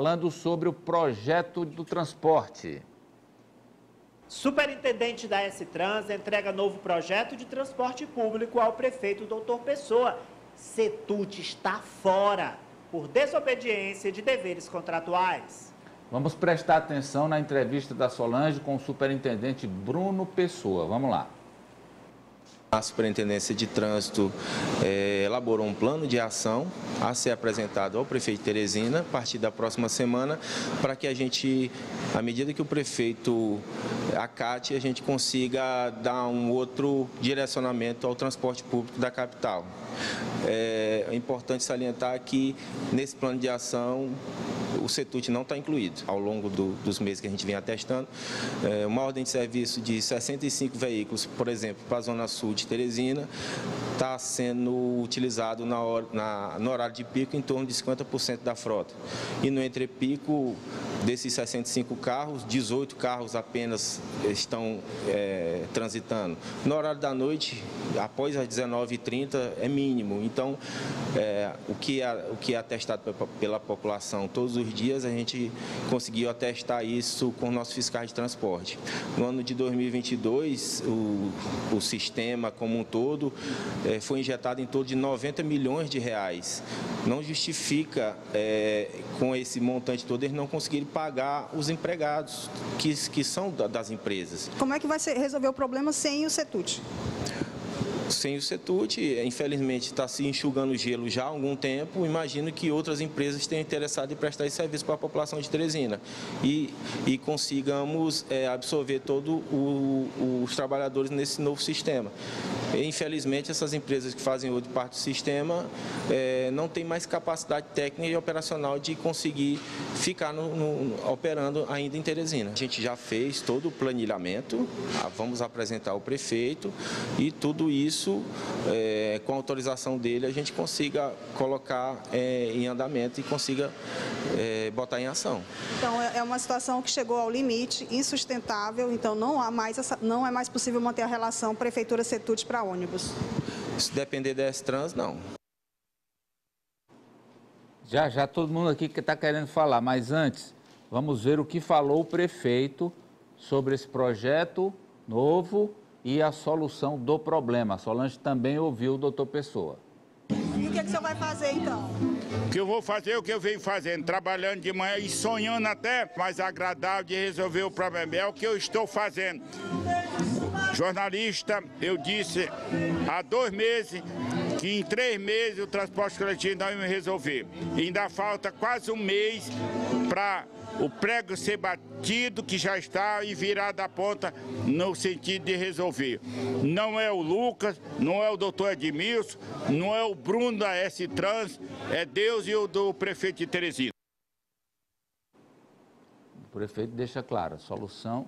falando sobre o projeto do transporte. Superintendente da S-Trans entrega novo projeto de transporte público ao prefeito Dr. Pessoa. Setut está fora por desobediência de deveres contratuais. Vamos prestar atenção na entrevista da Solange com o superintendente Bruno Pessoa. Vamos lá. A Superintendência de Trânsito elaborou um plano de ação a ser apresentado ao prefeito Teresina a partir da próxima semana, para que a gente, à medida que o prefeito acate, a gente consiga dar um outro direcionamento ao transporte público da capital. É importante salientar que nesse plano de ação o Setut não está incluído. Ao longo dos meses que a gente vem atestando, uma ordem de serviço de 65 veículos, por exemplo, para a Zona Sul de Teresina, está sendo utilizado no horário de pico em torno de 50% da frota. E no entrepico, desses 65 carros, 18 carros apenas estão transitando. No horário da noite, após as 19h30, é mínimo. Então, o que é atestado pela população todos os dias, a gente conseguiu atestar isso com nossos fiscais de transporte. No ano de 2022, o sistema como um todo foi injetado em torno de 90 milhões de reais. Não justifica, com esse montante todo, eles não conseguirem pagar os empregados que são das empresas. Como é que vai resolver o problema sem o Setut? Sem o Setut, infelizmente, está se enxugando gelo já há algum tempo. Imagino que outras empresas tenham interessado em prestar esse serviço para a população de Teresina e consigamos absorver todos os trabalhadores nesse novo sistema. Infelizmente, essas empresas que fazem hoje parte do sistema não têm mais capacidade técnica e operacional de conseguir ficar operando ainda em Teresina. A gente já fez todo o planilhamento, vamos apresentar ao prefeito e tudo isso, com a autorização dele, a gente consiga colocar em andamento e consiga botar em ação. Então, é uma situação que chegou ao limite, insustentável, então não é mais possível manter a relação Prefeitura-Setut para ônibus. Se depender da S-Trans, não. Já todo mundo aqui que está querendo falar, mas antes, vamos ver o que falou o prefeito sobre esse projeto novo e a solução do problema. A Solange também ouviu o doutor Pessoa. E o que o senhor vai fazer, então? O que eu vou fazer é o que eu venho fazendo, trabalhando de manhã e sonhando até mais agradável de resolver o problema. É o que eu estou fazendo. Jornalista, eu disse há 2 meses que em 3 meses o transporte coletivo não ia resolver. E ainda falta quase um mês para o prego ser batido, que já está, e virar da ponta no sentido de resolver. Não é o Lucas, não é o doutor Edmilson, não é o Bruno da S-Trans, é Deus e o do prefeito de Teresina. O prefeito deixa claro, a solução,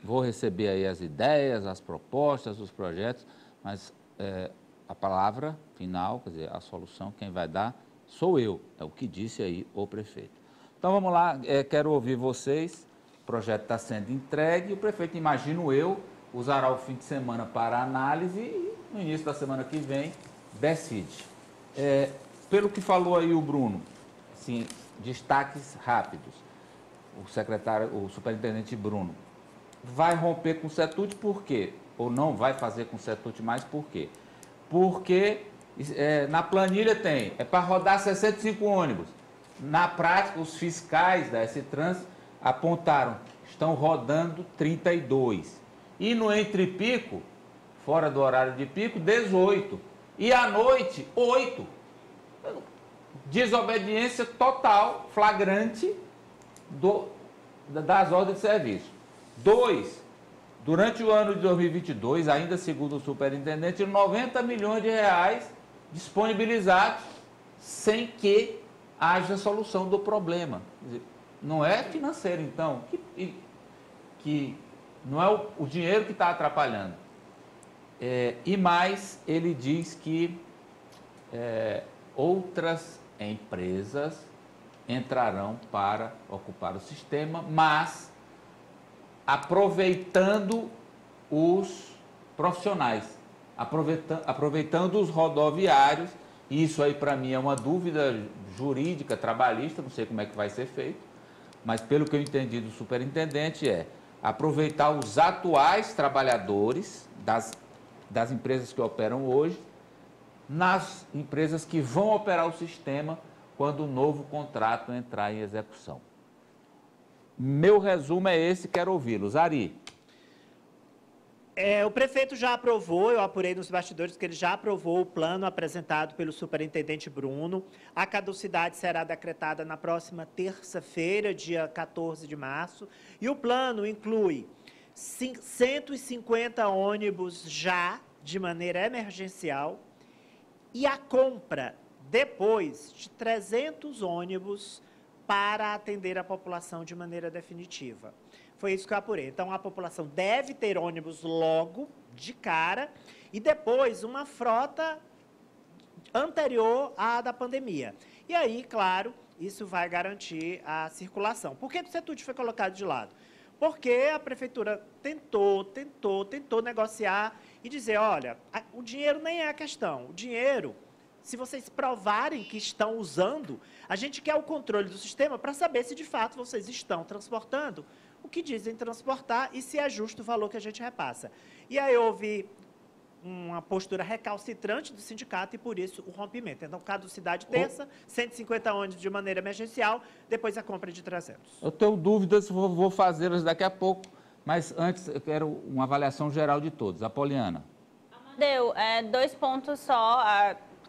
vou receber aí as ideias, as propostas, os projetos, mas a palavra final, quer dizer, a solução, quem vai dar sou eu, é o que disse aí o prefeito. Então vamos lá, quero ouvir vocês, o projeto está sendo entregue, o prefeito, imagino eu, usará o fim de semana para análise e no início da semana que vem decide. Pelo que falou aí o Bruno, assim, destaques rápidos, o superintendente Bruno, vai romper com o Setut por quê? Ou não vai fazer com o Setut mais por quê? Porque na planilha tem, para rodar 65 ônibus. Na prática, os fiscais da S-Trans apontaram, estão rodando 32. E no entrepico, fora do horário de pico, 18. E à noite, 8. Desobediência total, flagrante das ordens de serviço. 2. Durante o ano de 2022, ainda segundo o superintendente, 90 milhões de reais disponibilizados sem que haja solução do problema. Quer dizer, não é financeiro, então, que não é o dinheiro que está atrapalhando. E mais, ele diz que outras empresas entrarão para ocupar o sistema, mas aproveitando os profissionais, aproveitando os rodoviários Isso aí, para mim, é uma dúvida jurídica, trabalhista, não sei como é que vai ser feito, mas pelo que eu entendi do superintendente é aproveitar os atuais trabalhadores das empresas que operam hoje nas empresas que vão operar o sistema quando o novo contrato entrar em execução. Meu resumo é esse, quero ouvi-los. Ari. O prefeito já aprovou, eu apurei nos bastidores que ele já aprovou o plano apresentado pelo superintendente Bruno. A caducidade será decretada na próxima terça-feira, dia 14 de março. E o plano inclui 150 ônibus já, de maneira emergencial, e a compra, depois, de 300 ônibus para atender a população de maneira definitiva. Foi isso que eu apurei. Então, a população deve ter ônibus logo, de cara, e depois uma frota anterior à da pandemia. E aí, claro, isso vai garantir a circulação. Por que o CETUT foi colocado de lado? Porque a prefeitura tentou negociar e dizer, olha, o dinheiro nem é a questão. O dinheiro, se vocês provarem que estão usando, a gente quer o controle do sistema para saber se de fato vocês estão transportando o que dizem transportar e se é justo o valor que a gente repassa. E aí houve uma postura recalcitrante do sindicato e, por isso, o rompimento. Então, caducidade terça, 150 ônibus de maneira emergencial, depois a compra de 300. Eu tenho dúvidas, vou fazê-las daqui a pouco, mas antes eu quero uma avaliação geral de todos. Apoliana. Amadeu, 2 pontos só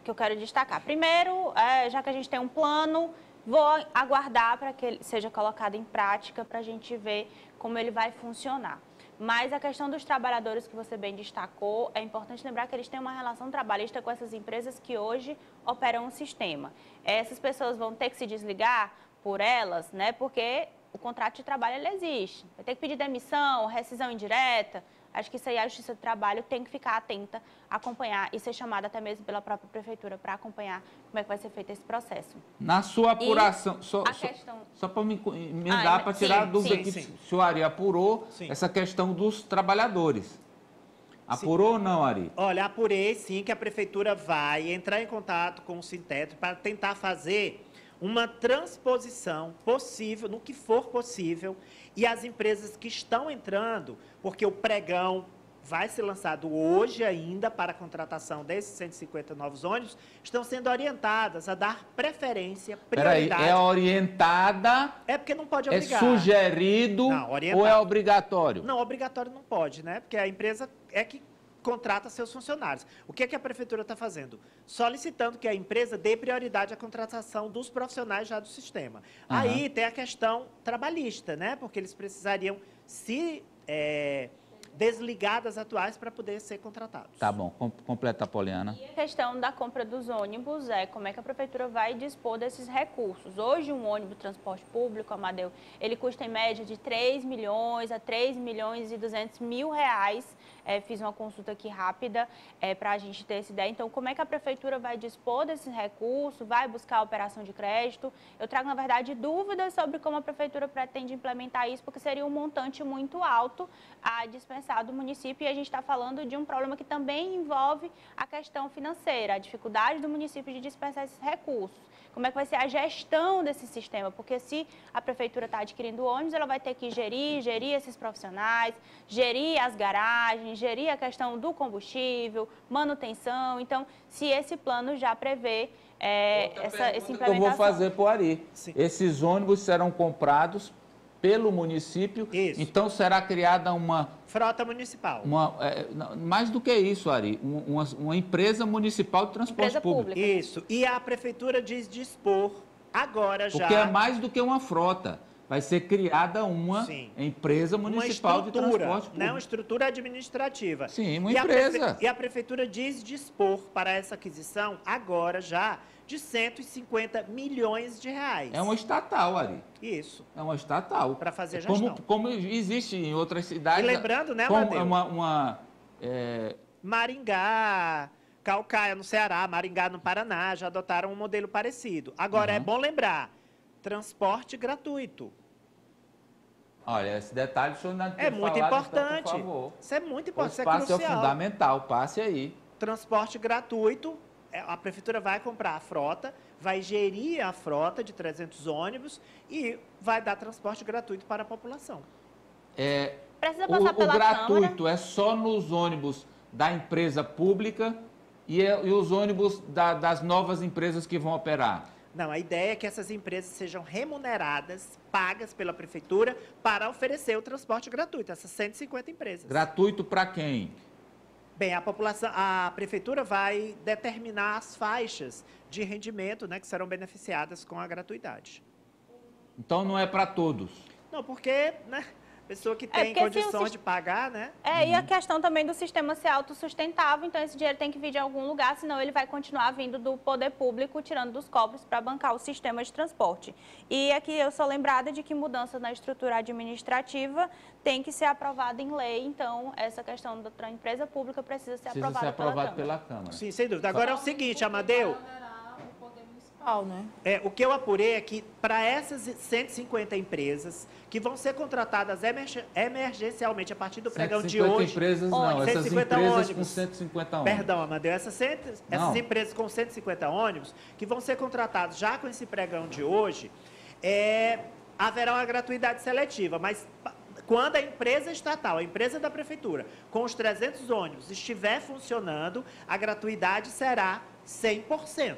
que eu quero destacar. Primeiro, já que a gente tem um plano, vou aguardar para que ele seja colocado em prática para a gente ver como ele vai funcionar. Mas a questão dos trabalhadores que você bem destacou, é importante lembrar que eles têm uma relação trabalhista com essas empresas que hoje operam o sistema. Essas pessoas vão ter que se desligar por elas, né? Porque o contrato de trabalho ele existe. Vai ter que pedir demissão, rescisão indireta. Acho que isso aí a Justiça do Trabalho tem que ficar atenta, acompanhar e ser chamada até mesmo pela própria Prefeitura para acompanhar como é que vai ser feito esse processo. Na sua apuração, só para me emendar, para tirar a dúvida que se o Ari apurou, essa questão dos trabalhadores. Apurou ou não, Ari? Olha, apurei sim que a Prefeitura vai entrar em contato com o Sintetro para tentar fazer uma transposição possível, no que for possível, e as empresas que estão entrando, porque o pregão vai ser lançado hoje ainda para a contratação desses 150 novos ônibus, estão sendo orientadas a dar preferência, prioridade. Peraí, é orientada? É porque não pode obrigar. É sugerido não, ou é obrigatório? Não, obrigatório não pode, né? Porque a empresa é que contrata seus funcionários. O que é que a Prefeitura está fazendo? Solicitando que a empresa dê prioridade à contratação dos profissionais já do sistema. Aí tem a questão trabalhista, né? Porque eles precisariam se desligar das atuais para poder ser contratados. Tá bom, completa a Poliana. E a questão da compra dos ônibus como é que a Prefeitura vai dispor desses recursos. Hoje, um ônibus de transporte público, Amadeu, ele custa em média de 3 milhões a 3 milhões e 200 mil reais. Fiz uma consulta aqui rápida para a gente ter essa ideia. Então, como é que a Prefeitura vai dispor desses recursos, vai buscar a operação de crédito? Eu trago, na verdade, dúvidas sobre como a Prefeitura pretende implementar isso, porque seria um montante muito alto a dispensar do município, e a gente está falando de um problema que também envolve a questão financeira, a dificuldade do município de dispensar esses recursos. Como é que vai ser a gestão desse sistema? Porque se a Prefeitura está adquirindo ônibus, ela vai ter que gerir esses profissionais, gerir as garagens, gerir a questão do combustível, manutenção. Então, se esse plano já prevê essa implementação. Eu vou fazer para o Ari. Sim. Esses ônibus serão comprados pelo município, isso. Então será criada uma... frota municipal. Mais do que isso, Ari, uma empresa municipal de transporte público. Isso, e a Prefeitura diz dispor agora já... Porque é mais do que uma frota, vai ser criada uma empresa municipal de transporte público. Né? Uma estrutura administrativa. Sim, uma empresa. E a Prefeitura diz dispor para essa aquisição agora já de 150 milhões de reais. É uma estatal, Ari. Isso. É uma estatal. Para fazer a gestão. Como existe em outras cidades. E lembrando, né, Amadeu? Maringá, Caucaia no Ceará, Maringá no Paraná, já adotaram um modelo parecido. Agora, é bom lembrar, transporte gratuito. Olha, esse detalhe o senhor não tem muito importante. Então, por favor. Isso é muito importante, isso é crucial. O espaço é fundamental, passe aí. Transporte gratuito a prefeitura vai comprar a frota, vai gerir a frota de 300 ônibus e vai dar transporte gratuito para a população. Precisa passar O pela gratuito Câmara. é só nos ônibus da empresa pública e os ônibus das novas empresas que vão operar? Não, a ideia é que essas empresas sejam remuneradas, pagas pela prefeitura, para oferecer o transporte gratuito, essas 150 empresas. Gratuito para quem? Bem, a prefeitura vai determinar as faixas de rendimento, né, que serão beneficiadas com a gratuidade. Então não é para todos. Não, porque, né, pessoa que tem porque se condições de pagar, né? E a questão também do sistema ser autossustentável, então esse dinheiro tem que vir de algum lugar, senão ele vai continuar vindo do poder público, tirando dos cofres para bancar o sistema de transporte. E aqui eu sou lembrada de que mudança na estrutura administrativa tem que ser aprovada em lei, então essa questão da empresa pública precisa ser aprovada pela Câmara. Sim, sem dúvida. Agora é o seguinte, Amadeu. Né? O que eu apurei é que para essas 150 empresas que vão ser contratadas emergencialmente a partir do pregão de 150 hoje. empresas não, essas 150 empresas ônibus. com 150 ônibus. Perdão, Amadeu, essas Não. empresas com 150 ônibus que vão ser contratados já com esse pregão de hoje, haverá uma gratuidade seletiva, mas quando a empresa estatal, a empresa da prefeitura, com os 300 ônibus estiver funcionando, a gratuidade será 100%.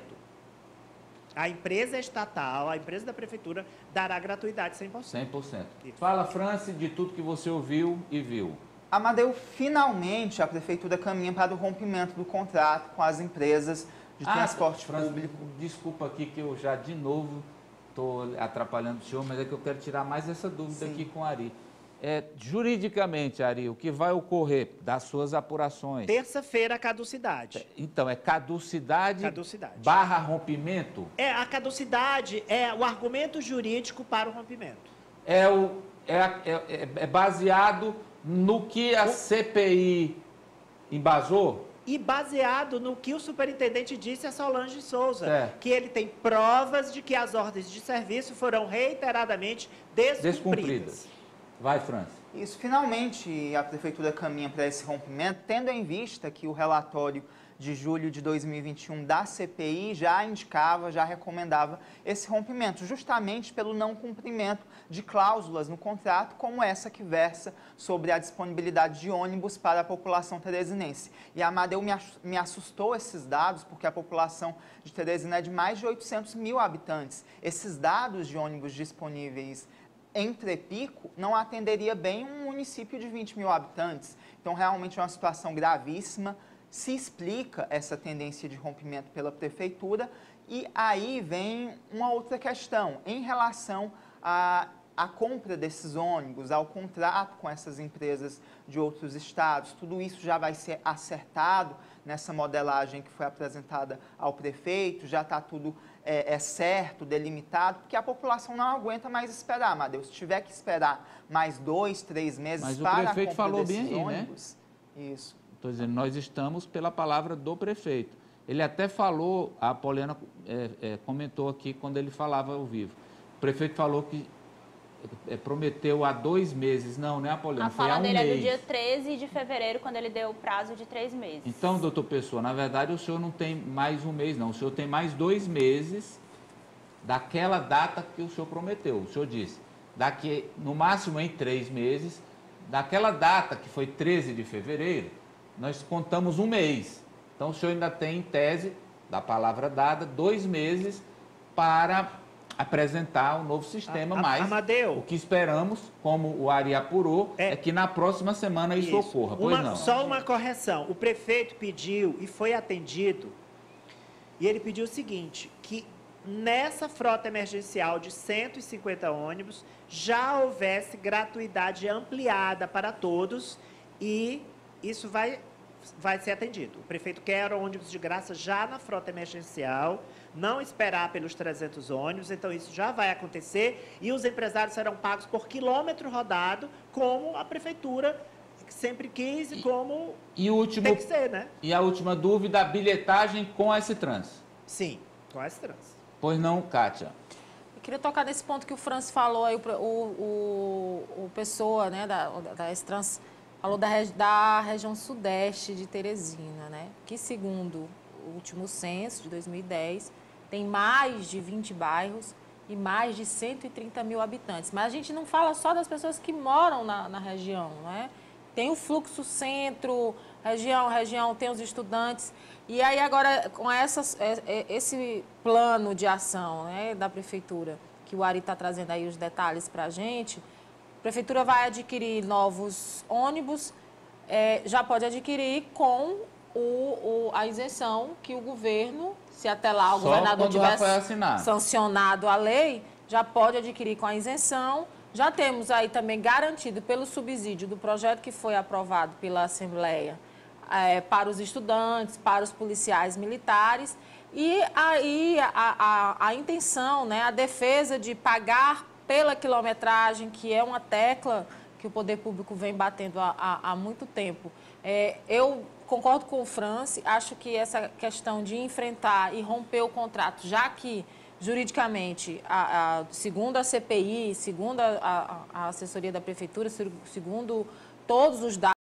A empresa estatal, a empresa da prefeitura, dará gratuidade 100%. 100%. Fala, Franci, de tudo que você ouviu e viu. Amadeu, finalmente a prefeitura caminha para o rompimento do contrato com as empresas de transporte público. Desculpa aqui que eu já de novo estou atrapalhando o senhor, mas é que eu quero tirar mais essa dúvida aqui com a Ari. Juridicamente, Ari, o que vai ocorrer das suas apurações? Terça-feira, a caducidade. Então, é caducidade barra rompimento? A caducidade é o argumento jurídico para o rompimento. É baseado no que a CPI embasou? E baseado no que o superintendente disse a Solange Souza, que ele tem provas de que as ordens de serviço foram reiteradamente descumpridas. Vai, França. Isso, finalmente a prefeitura caminha para esse rompimento, tendo em vista que o relatório de julho de 2021 da CPI já indicava, já recomendava esse rompimento, justamente pelo não cumprimento de cláusulas no contrato, como essa que versa sobre a disponibilidade de ônibus para a população teresinense. E a Amadeu me assustou esses dados, porque a população de Teresina é de mais de 800 mil habitantes. Esses dados de ônibus disponíveis em Trepico não atenderia bem um município de 20 mil habitantes. Então, realmente é uma situação gravíssima. Se explica essa tendência de rompimento pela prefeitura. E aí vem uma outra questão, em relação à compra desses ônibus, ao contrato com essas empresas de outros estados. Tudo isso já vai ser acertado nessa modelagem que foi apresentada ao prefeito, já está tudo certo, delimitado, porque a população não aguenta mais esperar, Amadeu. Se tiver que esperar mais 2, 3 meses para a compra desses ônibus... Né? Isso. Estou dizendo, nós estamos pela palavra do prefeito. Ele até falou, a Poliana comentou aqui quando ele falava ao vivo. O prefeito falou que prometeu há 2 meses. Não, né, Poliana? Foi há um mês. A fala dele é do dia 13 de fevereiro, quando ele deu o prazo de 3 meses. Então, doutor Pessoa, na verdade o senhor não tem mais 1 mês, não. O senhor tem mais 2 meses daquela data que o senhor prometeu. O senhor disse, daqui, no máximo em 3 meses, daquela data que foi 13 de fevereiro, nós contamos 1 mês. Então, o senhor ainda tem, em tese, da palavra dada, 2 meses para apresentar o novo sistema, mas Amadeu, o que esperamos, como o Ari apurou, é que na próxima semana isso ocorra. Pois não. Só uma correção. O prefeito pediu e foi atendido, e ele pediu o seguinte, que nessa frota emergencial de 150 ônibus já houvesse gratuidade ampliada para todos e isso vai ser atendido. O prefeito quer ônibus de graça já na frota emergencial, não esperar pelos 300 ônibus, então isso já vai acontecer e os empresários serão pagos por quilômetro rodado, como a prefeitura sempre quis e como tem que ser, né? E a última dúvida, a bilhetagem com a S-Trans. Sim, com a S-Trans. Pois não, Kátia? Eu queria tocar nesse ponto que o Francis falou, aí, o Pessoa, né, da S-Trans, falou da região sudeste de Teresina, né? Que segundo último censo de 2010, tem mais de 20 bairros e mais de 130 mil habitantes. Mas a gente não fala só das pessoas que moram na região, né? Tem o fluxo centro, região, tem os estudantes. E aí agora, com esse plano de ação, né, da Prefeitura, que o Ari está trazendo aí os detalhes para a gente, a Prefeitura vai adquirir novos ônibus, já pode adquirir com a isenção que o governo, se até lá o governador tivesse sancionado a lei, já pode adquirir com a isenção. Já temos aí também garantido pelo subsídio do projeto que foi aprovado pela Assembleia para os estudantes, para os policiais militares. E aí a intenção, né, a defesa de pagar pela quilometragem, que é uma tecla que o poder público vem batendo há muito tempo. Eu concordo com o Franci, acho que essa questão de enfrentar e romper o contrato, já que juridicamente, segundo a CPI, segundo a assessoria da Prefeitura, segundo todos os dados